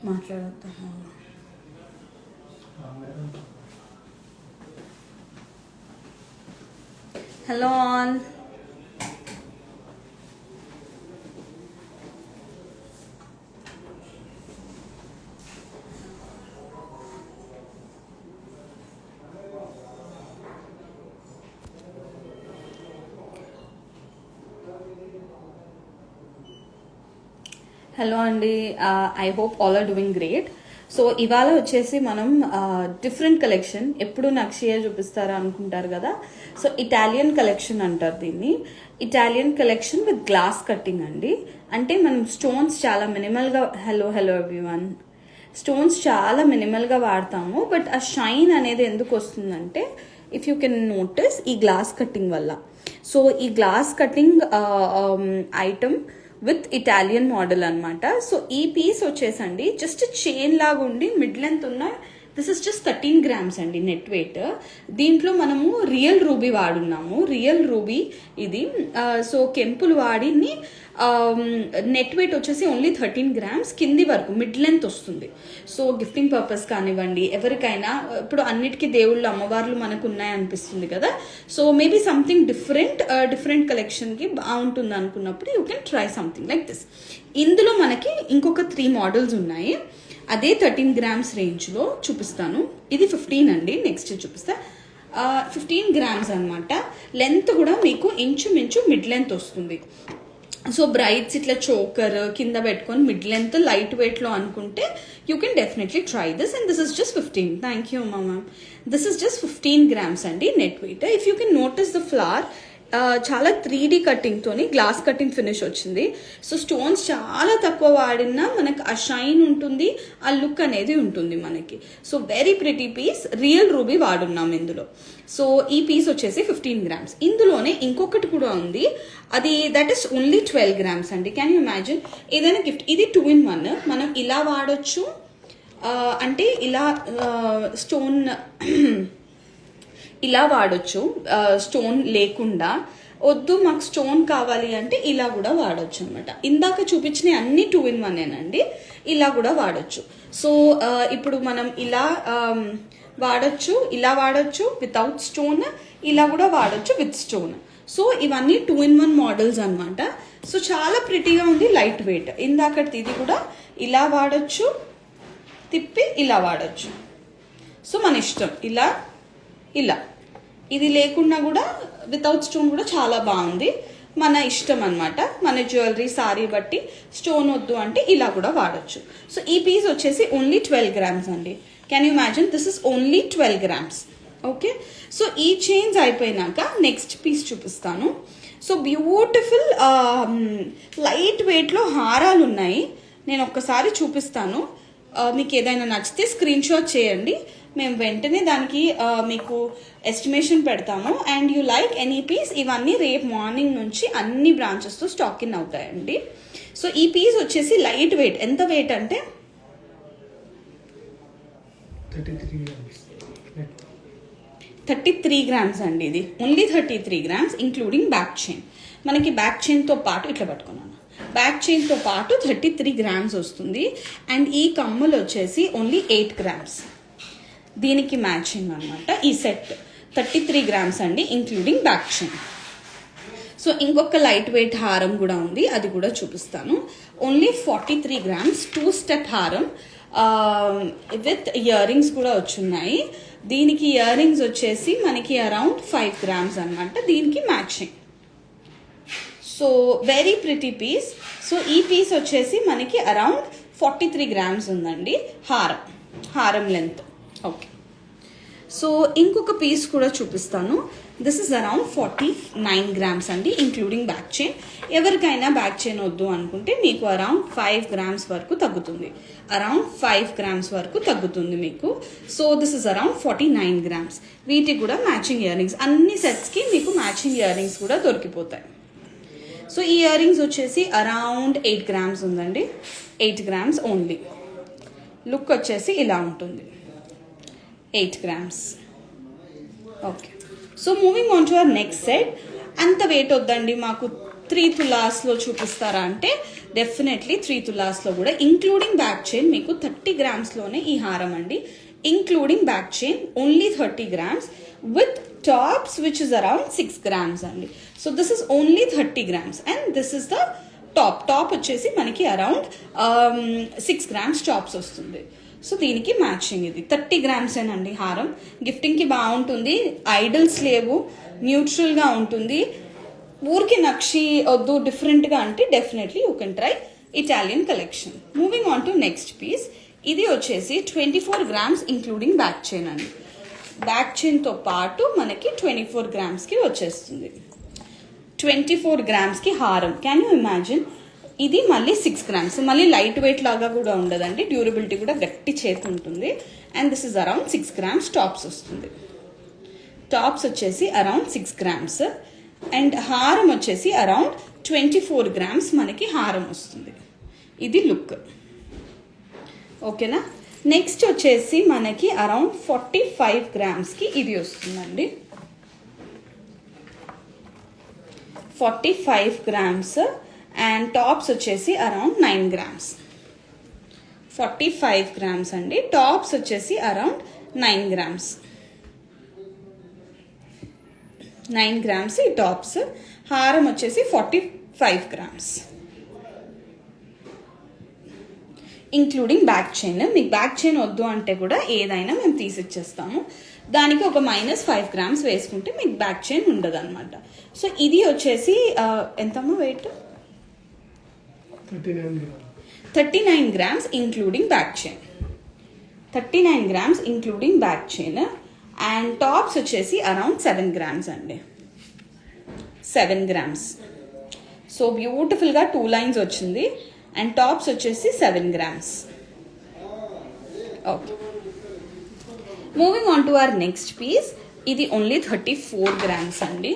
మాట్లాడతాను. Hello all. Hello అండి, I hope all are doing great. So ఇవాళ వచ్చేసి మనం డిఫరెంట్ కలెక్షన్, ఎప్పుడు నక్షియే చూపిస్తారా అనుకుంటారు కదా. సో ఇటాలియన్ కలెక్షన్ అంటారు దీన్ని. Italian collection with glass cutting అండి. అంటే మనం స్టోన్స్ చాలా మినిమల్గా, హలో ఎవ్రీవన్, స్టోన్స్ చాలా మినిమల్గా వాడతాము. బట్ ఆ షైన్ అనేది ఎందుకు వస్తుందంటే, ఇఫ్ యూ కెన్ నోటీస్, ఈ గ్లాస్ కట్టింగ్ వల్ల. సో ఈ glass cutting item with Italian model అనమాట. సో ఈ పీస్ వచ్చేసండి జస్ట్ చైన్ లాగా ఉండి మిడ్ లెంత్ ఉన్న, దిస్ ఇస్ జస్ట్ 13 grams అండి నెట్ వెయిట్. దీంట్లో మనము రియల్ రూబీ వాడున్నాము. రియల్ రూబీ ఇది. సో కెంపులు వాడిని నెట్ వెయిట్ వచ్చేసి ఓన్లీ 13 grams, కింది వరకు మిడ్ లెంత్ వస్తుంది. సో గిఫ్టింగ్ పర్పస్ కానివ్వండి, ఎవరికైనా, ఇప్పుడు అన్నిటికీ దేవుళ్ళు అమ్మవార్లు మనకు ఉన్నాయనిపిస్తుంది కదా. సో మేబీ సంథింగ్ డిఫరెంట్ కలెక్షన్కి బాగుంటుంది అనుకున్నప్పుడు you can try something like this. ఇందులో మనకి ఇంకొక 3 మోడల్స్ ఉన్నాయి. అదే 13 grams రేంజ్లో చూపిస్తాను. ఇది 15 అండి. నెక్స్ట్ చూపిస్తా. 15 grams అనమాట. లెంత్ కూడా మీకు ఇంచుమించు మిడ్ లెంత్ వస్తుంది. సో బ్రైడ్స్ ఇట్లా చోకర్ కింద పెట్టుకొని మిడ్ లెంత్ లైట్ వెయిట్లో అనుకుంటే you can definitely try this. And this is just 15. Thank you ma'am. This is just 15 grams అండి net weight. If you can notice the flower, చాలా 3D కట్టింగ్తోని glass cutting finish వచ్చింది. So stones చాలా తక్కువ వాడినా మనకు ఆ షైన్ ఉంటుంది, ఆ లుక్ అనేది ఉంటుంది మనకి. So very pretty piece. Real ruby వాడున్నాం ఇందులో. సో ఈ పీస్ వచ్చేసి 15 grams. ఇందులోనే ఇంకొకటి కూడా ఉంది, అది దట్ ఈస్ ఓన్లీ 12 grams అండి. Can you imagine? ఏదైనా గిఫ్ట్, ఇది 2 in 1. మనం ఇలా వాడచ్చు, అంటే ఇలా స్టోన్ ఇలా వాడచ్చు, స్టోన్ లేకుండా. వద్దు మాకు స్టోన్ కావాలి అంటే ఇలా కూడా వాడచ్చు అనమాట. ఇందాక చూపించిన అన్ని 2 in 1 అండి. ఇలా కూడా వాడచ్చు. సో ఇప్పుడు మనం ఇలా వాడచ్చు, ఇలా వాడచ్చు వితౌట్ స్టోన్, ఇలా కూడా వాడచ్చు విత్ స్టోన్. సో ఇవన్నీ 2 in 1 మోడల్స్ అనమాట. సో చాలా ప్రిటీగా ఉంది, లైట్ వెయిట్. ఇందాకటి ఇది కూడా ఇలా వాడచ్చు, తిప్పి ఇలా వాడచ్చు. సో మన ఇష్టం. ఇలా ఇలా ఇది లేకుండా కూడా వితౌట్ స్టోన్ కూడా చాలా బాగుంది. మన ఇష్టం అనమాట. మన జ్యువెలరీ సారీ బట్టి స్టోన్ వద్దు అంటే ఇలా కూడా వాడచ్చు. సో ఈ పీస్ వచ్చేసి ఓన్లీ 12 grams అండి. Can you imagine? This is only 12 grams. Okay. So ఈ చైన్స్ అయిపోయినాక నెక్స్ట్ పీస్ చూపిస్తాను. సో బ్యూటిఫుల్ లైట్ వెయిట్లో హారాలు ఉన్నాయి. నేను ఒక్కసారి చూపిస్తాను. మీకు ఏదైనా నచ్చితే స్క్రీన్ షాట్ చేయండి. మేము వెంటనే దానికి మీకు ఎస్టిమేషన్ పెడతాము. And you like any piece, ఇవన్నీ రేపు మార్నింగ్ నుంచి అన్ని బ్రాంచెస్తో స్టాక్ ఇన్ అవుతాయండి. సో ఈ పీస్ వచ్చేసి లైట్ వెయిట్. ఎంత వెయిట్ అంటే 33 grams అండి. ఇది only 33 grams including back chain. మనకి బ్యాక్ చైన్తో పాటు ఇట్లా పట్టుకున్నాను, బ్యాక్ చైన్తో పాటు 33 grams వస్తుంది. అండ్ ఈ కమ్ములు వచ్చేసి ఓన్లీ 8 grams. దీనికి మ్యాచింగ్ అనమాట ఈ సెట్. 33 grams అండి ఇంక్లూడింగ్ బ్యాక్ చైన్. సో ఇంకొక లైట్ వెయిట్ హారం కూడా ఉంది, అది కూడా చూపిస్తాను. ఓన్లీ 43 grams 2-step హారం విత్ ఇయర్ రింగ్స్ కూడా వచ్చున్నాయి. దీనికి ఇయర్ రింగ్స్ వచ్చేసి మనకి అరౌండ్ 5 grams అనమాట. దీనికి matching. So very pretty piece. So ఈ పీస్ వచ్చేసి మనకి అరౌండ్ 43 grams ఉందండి హారం లెంత్. ఓకే. సో ఇంకొక పీస్ కూడా చూపిస్తాను. దిస్ ఇస్ అరౌండ్ 49 grams అండి ఇంక్లూడింగ్ బ్యాక్ చైన్. ఎవరికైనా బ్యాక్ చైన్ వద్దు అనుకుంటే మీకు అరౌండ్ 5 grams వరకు తగ్గుతుంది. అరౌండ్ 5 grams వరకు తగ్గుతుంది మీకు. So this is around 49 grams. వీటికి కూడా మ్యాచింగ్ ఇయర్ రింగ్స్, అన్ని సెట్స్కి మీకు మ్యాచింగ్ ఇయర్ రింగ్స్ కూడా దొరికిపోతాయి. సో ఈ ఇయర్ రింగ్స్ వచ్చేసి అరౌండ్ 8 grams ఉందండి. 8 grams ఓన్లీ. లుక్ వచ్చేసి ఇలా ఉంటుంది, 8 grams. Okay. So moving on to our next set. అంత వెయిట్ వద్దండి మాకు, 3 తులాస్లో చూపిస్తారా అంటే డెఫినెట్లీ 3 తులాస్లో కూడా ఇంక్లూడింగ్ బ్యాక్ చైన్ మీకు 30 గ్రామ్స్లోనే ఈ హారం అండి. Including back chain only 30 grams with tops which is around 6 grams అండి. So this is only 30 grams and this is the top వచ్చేసి మనకి అరౌండ్ 6 grams టాప్స్ వస్తుంది. సో దీనికి మ్యాచింగ్ ఇది 30 grams ఏనండి హారం. గిఫ్టింగ్కి బాగుంటుంది, ఐడల్స్ లేవు, న్యూట్రల్గా ఉంటుంది. ఊరికి నక్షి వద్దు డిఫరెంట్గా అంటే definitely you can try Italian collection. Moving on to next piece. ఇది వచ్చేసి 24 grams ఇంక్లూడింగ్ బ్యాక్ చైన్ అండి. బ్యాక్ చైన్తో పాటు మనకి 24 grams వచ్చేస్తుంది. 24 grams హారం. Can you imagine? ఇది మళ్ళీ 6 grams, మళ్ళీ లైట్ వెయిట్ లాగా కూడా ఉండదండి, డ్యూరబిలిటీ కూడా గట్టి చేతి ఉంటుంది. And this is around 6 grams tops వస్తుంది. టాప్స్ వచ్చేసి అరౌండ్ 6 grams అండ్ హారం వచ్చేసి అరౌండ్ 24 grams మనకి హారం వస్తుంది. ఇది లుక్. ఓకేనా? నెక్స్ట్ వచ్చేసి మనకి అరౌండ్ 45 grams ఇది వస్తుందండి. 45 grams అండ్ టాప్స్ వచ్చేసి అరౌండ్ 9 grams. 45 grams అండి, టాప్స్ వచ్చేసి అరౌండ్ 9 grams. 9 grams ఈ టాప్స్. హారం వచ్చేసి 45 grams ఇంక్లూడింగ్ బ్యాక్ చైన్. మీకు బ్యాక్ చైన్ వద్దు అంటే కూడా ఏదైనా మేము తీసిచ్చేస్తాము. దానికి ఒక -5 grams వేసుకుంటే మీకు బ్యాక్ చైన్ ఉండదు అనమాట. సో ఇది వచ్చేసి ఎంతమ్మా weight? 39 grams including back chain. 39 grams including back chain and tops వచ్చేసి అరౌండ్ 7 grams అండి. 7 grams. సో బ్యూటిఫుల్గా 2 lines వచ్చింది అండ్ టాప్స్ వచ్చేసి 7 grams. Okay, moving on to our next piece. ఇది ఓన్లీ 34 grams అండి.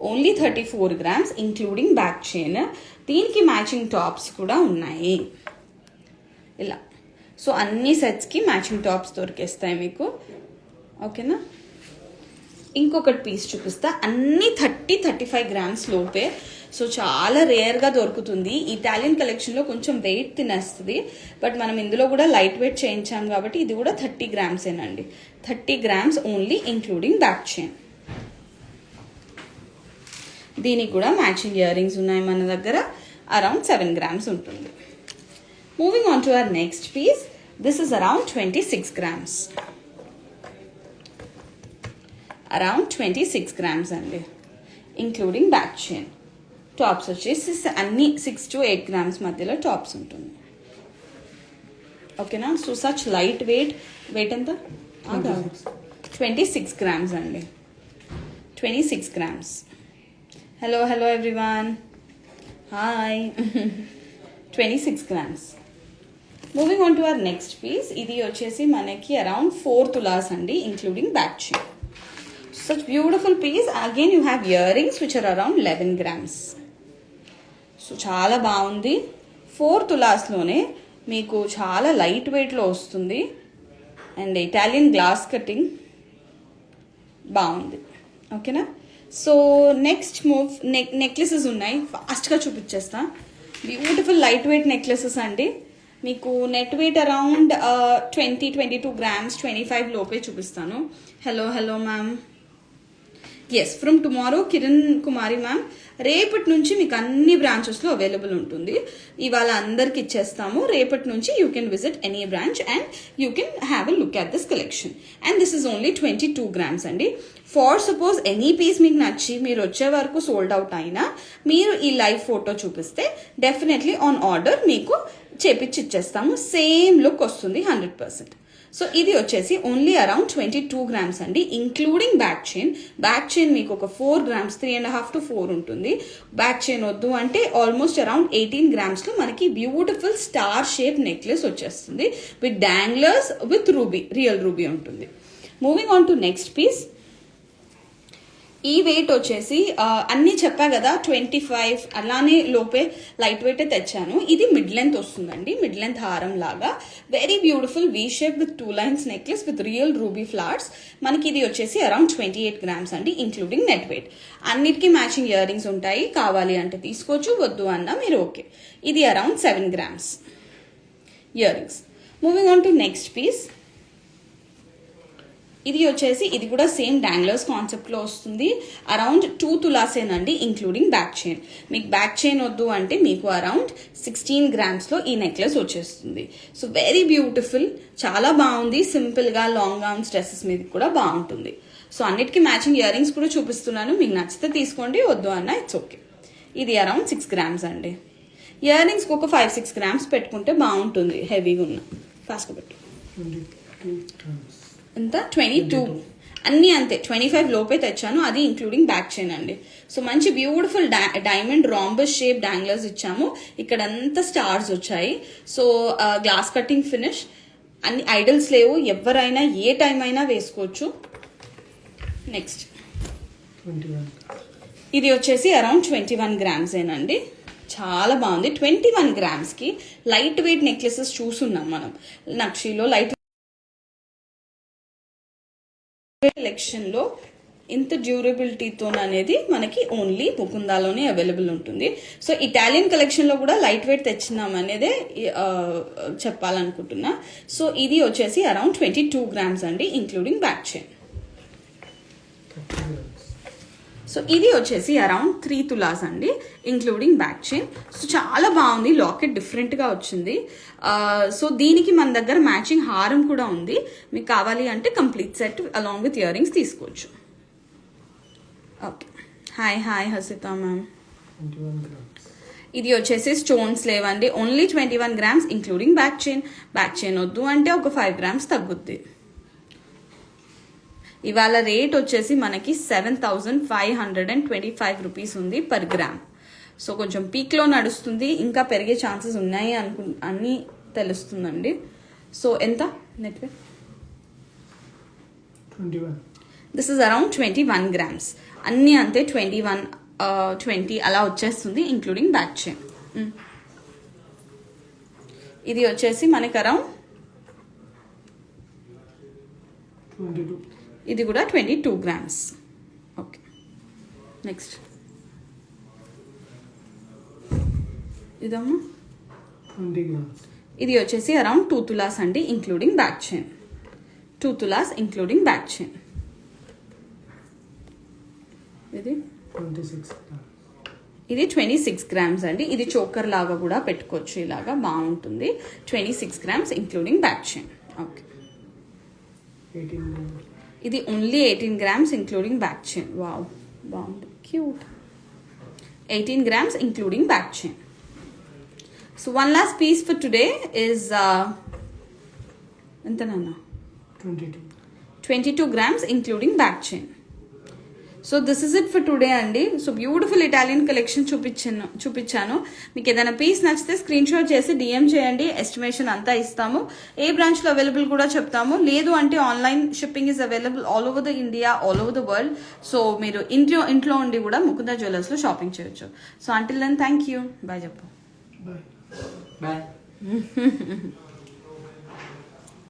Only 34 grams including back chain. దీనికి matching tops కూడా ఉన్నాయి ఇలా. సో అన్ని సెట్స్కి మ్యాచింగ్ టాప్స్ దొరికేస్తాయి మీకు. ఓకేనా? ఇంకొకటి పీస్ చూపిస్తా. అన్ని 30-35 grams లోపే. సో చాలా రేర్గా దొరుకుతుంది. ఇటాలియన్ కలెక్షన్లో కొంచెం వెయిట్ తినేస్తుంది, బట్ మనం ఇందులో కూడా లైట్ వెయిట్ చేయించాం కాబట్టి ఇది కూడా 30 grams ఏనండి. 30 grams only including back chain. దీనికి కూడా మ్యాచింగ్ ఇయర్ రింగ్స్ ఉన్నాయి మన దగ్గర. అరౌండ్ 7 grams ఉంటుంది. Moving on to our next piece. This is around 26 grams. Around 26 grams అండి ఇంక్లూడింగ్ బ్యాక్ చైన్. టాప్స్ వచ్చేసి అన్ని 6 to 8 grams మధ్యలో టాప్స్ ఉంటుంది. ఓకేనా? So such light weight. Weight ఎంత? 26 grams అండి. 26 grams. Hello everyone, hi. 26 grams. Moving on to our next piece. ఇది వచ్చేసి మనకి అరౌండ్ 4 tulas అండి including back chain. Such beautiful piece. Again you have earrings which are around 11 grams. So చాలా బాగుంది. 4 tulasలోనే మీకు చాలా లైట్ వెయిట్లో వస్తుంది అండ్ ఇటాలియన్ గ్లాస్ కటింగ్ బాగుంది. ఓకేనా? సో నెక్స్ట్ మూవ్ నెక్లెసెస్ ఉన్నాయి. ఫాస్ట్గా చూపించేస్తా. బ్యూటిఫుల్ లైట్ వెయిట్ నెక్లెసెస్ అండి. మీకు నెట్ వెయిట్ అరౌండ్ 20-22 grams, 25 లోపే చూపిస్తాను. Hello ma'am. Yes, from tomorrow Kiran Kumari ma'am. రేపటి నుంచి మీకు అన్ని బ్రాంచెస్లో అవైలబుల్ ఉంటుంది. ఇవాళ అందరికి ఇచ్చేస్తాము. రేపటి నుంచి you can visit any branch and you can have a look at this collection. And this is only 22 grams అండి. ఫార్ సపోజ్ ఎనీ పీస్ మీకు నచ్చి మీరు వచ్చే వరకు సోల్డ్ అవుట్ అయినా మీరు ఈ లైవ్ ఫోటో చూపిస్తే డెఫినెట్లీ ఆన్ ఆర్డర్ మీకు చేపించి ఇచ్చేస్తాము. సేమ్ లుక్ వస్తుంది 100%. సో ఇది వచ్చేసి ఓన్లీ అరౌండ్ 22 grams అండి including back chain. Back chain మీకు ఒక 4 grams, 3.5 to 4 ఉంటుంది. బ్యాక్ చైన్ వద్దు అంటే ఆల్మోస్ట్ అరౌండ్ 18 grams లో మనకి బ్యూటిఫుల్ స్టార్ షేప్ నెక్లెస్ వచ్చేస్తుంది with danglers with ruby, real ruby ఉంటుంది. Moving on to next piece. ఈ వెయిట్ వచ్చేసి అన్నీ చెప్పా కదా 25 అలానే లోపే లైట్ వెయిట్ తెచ్చాను. ఇది మిడ్ లెంత్ వస్తుందండి, మిడ్ లెంత్ హారం లాగా very beautiful V shape with 2 lines necklace with real ruby flowers. మనకి ఇది వచ్చేసి అరౌండ్ 28 grams అండి, ఇంక్లూడింగ్ నెట్ వెయిట్. అన్నిటికీ మ్యాచింగ్ ఇయర్ రింగ్స్ ఉంటాయి, కావాలి అంటే తీసుకోవచ్చు, వద్దు అన్నా మీరు ఓకే. ఇది around 7 grams earrings. Moving on to next piece. ఇది వచ్చేసి ఇది కూడా సేమ్ డాంగ్లర్స్ కాన్సెప్ట్లో వస్తుంది. అరౌండ్ 2 తులాసేనండి, ఇంక్లూడింగ్ బ్యాక్ చైన్. మీకు బ్యాక్ చైన్ వద్దు అంటే మీకు అరౌండ్ 16 grams ఈ నెక్లెస్ వచ్చేస్తుంది. సో వెరీ బ్యూటిఫుల్, చాలా బాగుంది. సింపుల్గా లాంగ్ గౌన్స్ డ్రెస్సెస్ మీద కూడా బాగుంటుంది. సో అన్నిటికీ మ్యాచింగ్ ఇయర్ రింగ్స్ కూడా చూపిస్తున్నాను, మీకు నచ్చితే తీసుకోండి, వద్దు అన్న ఇట్స్ ఓకే. ఇది అరౌండ్ 6 grams అండి. ఇయర్ రింగ్స్కి ఒక 5-6 grams పెట్టుకుంటే బాగుంటుంది, హెవీగా ఉన్న. ఫాస్ట్గా పెట్టు. ఎంత 22, అన్నీ అంతే 25 లోపే తెచ్చాను, అది ఇంక్లూడింగ్ బ్యాక్ చైన్ అండి. సో మంచి beautiful diamond rhombus shape danglers ఇచ్చాము, ఇక్కడ అంతా స్టార్స్ వచ్చాయి. సో గ్లాస్ కటింగ్ ఫినిష్, అన్ని ఐడల్స్ లేవు, ఎవరైనా ఏ టైం అయినా వేసుకోవచ్చు. నెక్స్ట్ ఇది వచ్చేసి అరౌండ్ 21 grams ఏనండి, చాలా బాగుంది. 21 grams లైట్ వెయిట్ నెక్లెసెస్ చూస్తున్నాం మనం నక్షిలో. లైట్ కలెక్షన్ లో ఇంత డ్యూరబిలిటీతో అనేది మనకి ఓన్లీ ముకుందాలోనే అవైలబుల్ ఉంటుంది. సో ఇటాలియన్ కలెక్షన్ లో కూడా లైట్ వెయిట్ తెచ్చినాం అనేదే చెప్పాలనుకుంటున్నా. సో ఇది వచ్చేసి అరౌండ్ 22 grams అండి, ఇంక్లూడింగ్ బ్యాక్ చైన్. సో ఇది వచ్చేసి అరౌండ్ 3 tulas అండి, ఇంక్లూడింగ్ బ్యాక్ చైన్. సో చాలా బాగుంది, లాకెట్ డిఫరెంట్గా వచ్చింది. సో దీనికి మన దగ్గర మ్యాచింగ్ హారం కూడా ఉంది, మీకు కావాలి అంటే complete set along with earrings తీసుకోవచ్చు. Okay, hi Harshitha ma'am. ఇది వచ్చేసి స్టోన్స్ లేవండి, only 21 grams including back chain. Back chain వద్దు అంటే ఒక 5 grams తగ్గుద్ది. ఇవాళ రేట్ వచ్చేసి మనకి 7,525 రూపీస్ ఉంది పర్ గ్రామ్. సో కొంచెం పీక్లో నడుస్తుంది, ఇంకా పెరిగే ఛాన్సెస్ ఉన్నాయి అని తెలుస్తుందండి. సో ఎంత net weight? 21. This is around 21 grams. అన్నీ అంతే 21, 20 అలా వచ్చేస్తుంది, ఇంక్లూడింగ్ బ్యాక్ చైన్. ఇది వచ్చేసి మనకి అరౌండ్ 22. ఇది కూడా 22 grams. ఓకే, నెక్స్ట్ ఇదమ్మా 20 grams. ఇది వచ్చేసి అరౌండ్ 2 tulas అండి, including back chain. 2 tulas including back chain. ఇది 26 grams అండి. ఇది చోకర్ లాగా కూడా పెట్టుకోవచ్చు, ఇలాగా బాగుంటుంది. 26 grams including back chain. Okay, ఇది only 18 grams including back chain. Wow, బాగుంది, cute. 18 grams including back chain. So one last piece for today is ఎంత నాన్న? 22 grams including back chain. So this is it for today అండి. So beautiful Italian collection చూపించాను. మీకు ఏదైనా piece నచ్చితే screenshot చేసి DM చేయండి, ఎస్టిమేషన్ అంతా ఇస్తాము. ఏ బ్రాంచ్లో అవైలబుల్ కూడా చెప్తాము. లేదు అంటే online shipping is available all over the India, all over the world. So మీరు ఇంట్లో ఉండి కూడా ముకుంద జ్యువెలర్స్లో షాపింగ్ చేయొచ్చు. So until then thank you, bye చెప్పు. బాయ్.